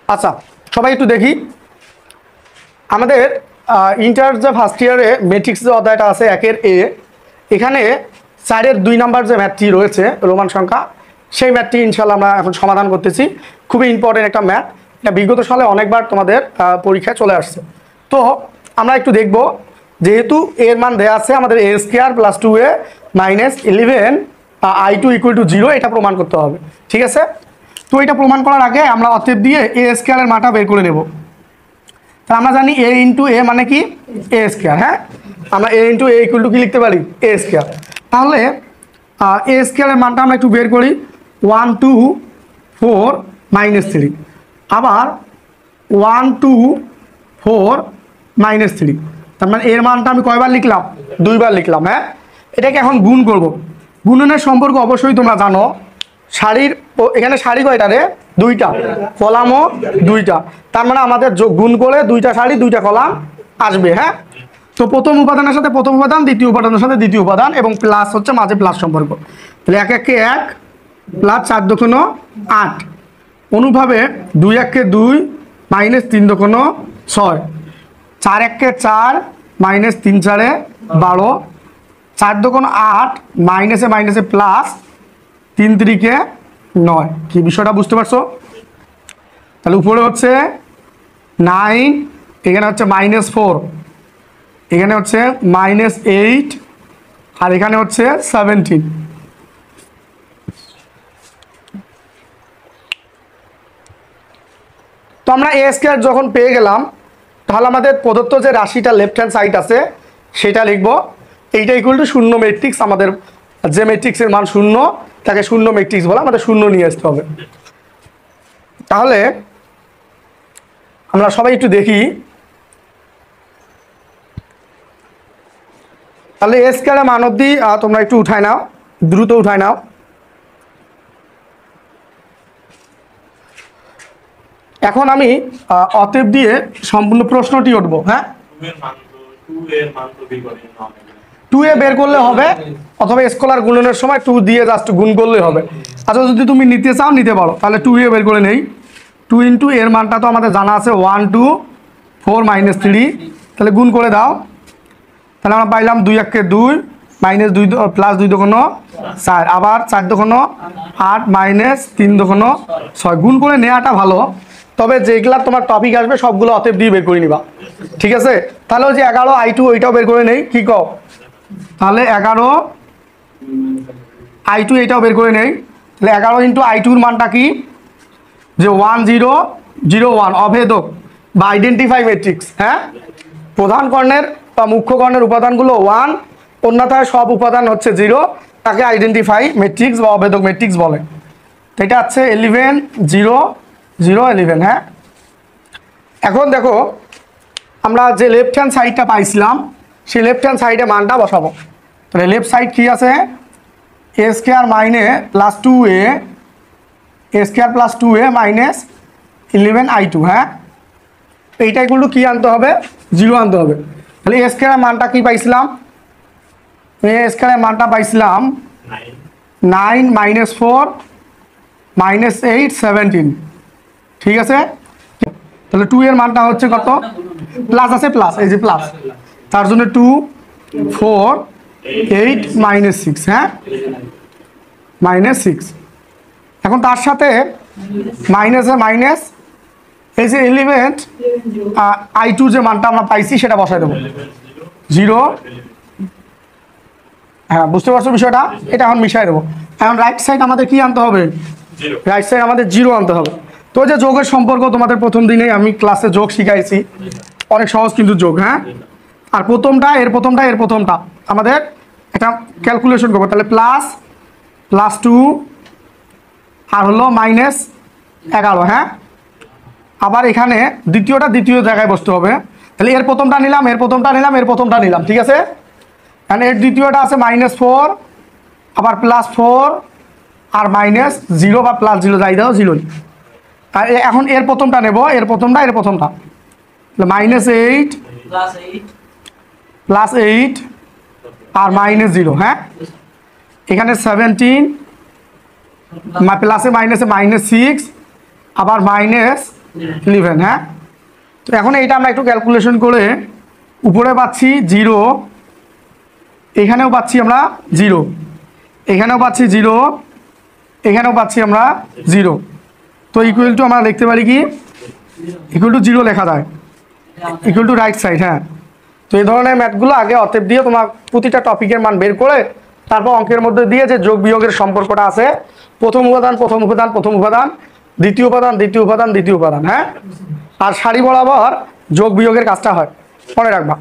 আচ্ছা, সবাই একটু দেখি আমাদের ইন্টার যে ফার্স্ট ইয়ারে ম্যাট্রিক্স যে অধ্যায়টা আছে 1-এর এ, এখানে 4-এর 2 নাম্বার যে ম্যাথটি রয়েছে রোমান সংখ্যা, সেই ম্যাথটি ইনশাল্লাহ আমরা এখন সমাধান করতেছি। খুবই ইম্পর্টেন্ট একটা ম্যাথ, এটা বিগত সালে অনেকবার তোমাদের পরীক্ষায় চলে আসছে। তো আমরা একটু দেখব, যেহেতু এর মান দেওয়া আছে আমাদের a² + 2a - 11 i2 = 0, এটা প্রমাণ করতে হবে। ঠিক আছে, তো এটা প্রমাণ করার আগে আমরা অতএব দিয়ে a² এর মানটা বের করে নেব। তা আমরা জানি a × a মানে কি a²। হ্যাঁ, আমরা a × a = কি লিখতে পারি a²। তাহলে a² এর মানটা আমরা একটু বের করি। 1 2 4 - 3, আবার 1 2 4 - 3, তার মানে এর মানটা আমি কয়বার লিখলাম? 2 বার লিখলাম। হ্যাঁ, এটাকে এখন গুণ করব। গুণনের সম্পর্ক অবশ্যই তোমরা জানো। সারির এখানে সারি কয়টা রে? 2টা, কলামও 2টা, তার মানে আমাদের গুণ করে 2টা সারি 2টা কলাম আসবে। হ্যাঁ, তো প্রথম উপাদানের সাথে প্রথম উপাদান, দ্বিতীয় উপাদানের সাথে দ্বিতীয় উপাদান, এবং প্লাস হচ্ছে মাঝে প্লাস সম্পর্ক। তাহলে 1 1 1 + 4 2 8, অনুভাবে 2 1 2 - 3 2 6, 4 1 4 - 3 4 12, 4 2 8, মাইনাসে মাইনাসে প্লাস, 3 3 9। কি বিষয়টা বুঝতে পারছো? তাহলে উপরে হচ্ছে 9, এখানে হচ্ছে -4, এখানে হচ্ছে -8, আর এখানে হচ্ছে 17। তো আমরা a² যখন পেয়ে গেলাম, তাহলে আমাদের প্রদত্ত যে রাশিটা লেফট হ্যান্ড সাইড আছে সেটা লিখবো। এইটা = 0 ম্যাট্রিক্স। আমাদের যে ম্যাট্রিক্সের মান 0, তাকে 0 ম্যাট্রিক্স বলে, আমাদের 0 নিয়ে আসতে হবে। তাহলে আমরা সবাই একটু দেখি, তাহলে a² এর মান অবধি তোমরা একটু উঠায় নাও, দ্রুত উঠায় নাও। এখন আমি অতএব দিয়ে সম্পূর্ণ প্রশ্নটি উঠবো। হ্যাঁ, 2a বের করলে হবে, অথবা স্কলার গুণনের সময় 2 দিয়ে জাস্ট গুণ করলে হবে। আচ্ছা, যদি তুমি নিতে চাও নিতে পারো। তাহলে 2a বের করে নেই। 2 × এর মানটা তো আমাদের জানা আছে 1 2 4 - 3, তাহলে গুণ করে দাও। তাহলে আমরা পাইলাম 2 1 2 -2 + 2 2 4, আবার 4 2 8 - 3 2 6। গুণ করে নেওয়াটা ভালো, তবে যেগুলা তোমার টপিক আসবে সবগুলো অতএব দিয়ে বের করে নিবা। ঠিক আছে, তাহলে ওই যে 11 i2 ওইটাও বের করে নেই। কি কও? তাহলে 11 i2 এটাও বের করে নেই। তাহলে 11 × i2 এর মানটা কি? যে 1 0 0 1, অভেদক বা আইডেন্টিফাই ম্যাট্রিক্স। হ্যাঁ, প্রধান কর্ণের বা মুখ্য কর্ণের উপাদানগুলো 1, অন্যথায় সব উপাদান হচ্ছে 0, তাকে আইডেন্টিফাই ম্যাট্রিক্স বা অভেদক ম্যাট্রিক্স বলে। তো এটা হচ্ছে 11 0 0 11। হ্যাঁ, এখন দেখো আমরা যে লেফট হ্যান্ড সাইডটা পাইছিলাম, সেই লেফট হ্যান্ড সাইডে মানটা বসাবো। তাহলে লেফট সাইড কি আছে? a² - 2a, a² + 2a - 11 i2। হ্যাঁ, এইটা = কি আনতে হবে? 0 আনতে হবে। তাহলে a² এর মানটা কি পাইছিলাম? a² এর মানটা পাইছিলাম 9 - 4 - 8 17। ঠিক আছে, তাহলে 2 এর মানটা হচ্ছে কত? প্লাস আছে, প্লাস, এই যে প্লাস, তার জন্য 2 4 8 - 6। হ্যাঁ, -6। এখন তার সাথে মাইনাসে মাইনাস, এই যে 11 i2 যে মানটা আমরা পাইছি সেটা বসাই দেবো 0। হ্যাঁ, বুঝতে পারছো বিষয়টা? এটা এখন মিশাই দেবো। এখন রাইট সাইড আমাদের কি আনতে হবে? রাইট সাইড আমাদের 0 আনতে হবে। তো যে যোগের সম্পর্ক তোমাদের প্রথম দিনেই আমি ক্লাসে যোগ শিখাইছি, অনেক সহজ কিন্তু যোগ। হ্যাঁ, আর প্রথমটা এর প্রথমটা আমাদের এটা ক্যালকুলেশন করবো। তাহলে +2 আর হলো -11। হ্যাঁ, আবার এখানে দ্বিতীয়টা দ্বিতীয় জায়গায় বসতে হবে। তাহলে এর প্রথমটা নিলাম, এর প্রথমটা নিলাম, এর প্রথমটা নিলাম। ঠিক আছে, কারণ এর দ্বিতীয়টা আছে -4, আবার +4 আর -0 বা +0 যাই দাও 0। আর এখন এর প্রথমটা নেব, এর প্রথমটা -8 +8 আর -0। হ্যাঁ, এখানে 17, প্লাসে মাইনাসে -6, আবার 11, হ্যাঁ। তো এখন এইটা আমরা একটু ক্যালকুলেশন করে উপরে পাচ্ছি 0, এখানেও পাচ্ছি আমরা 0, এখানেও পাচ্ছি 0, এখানেও পাচ্ছি আমরা 0। তো ইকুয়াল টু আমরা লিখতে পারি কি, ইকুয়াল টু 0 লেখা যায়, ইকুয়াল টু রাইট সাইড, হ্যাঁ। তো এই ধরনের ম্যাথগুলো আগে অতএব দিয়ে তোমার প্রতিটা টপিকের মান বের করে তারপর অঙ্কের মধ্যে দিয়ে যে যোগ বিয়োগের সম্পর্কটা আছে, প্রথম উপাদান প্রথম উপাদান প্রথম উপাদান, দ্বিতীয় উপাদান দ্বিতীয় উপাদান দ্বিতীয় উপাদান, হ্যাঁ। আর সারি বরাবর যোগ বিয়োগের কাজটা হয়, মনে রাখবা।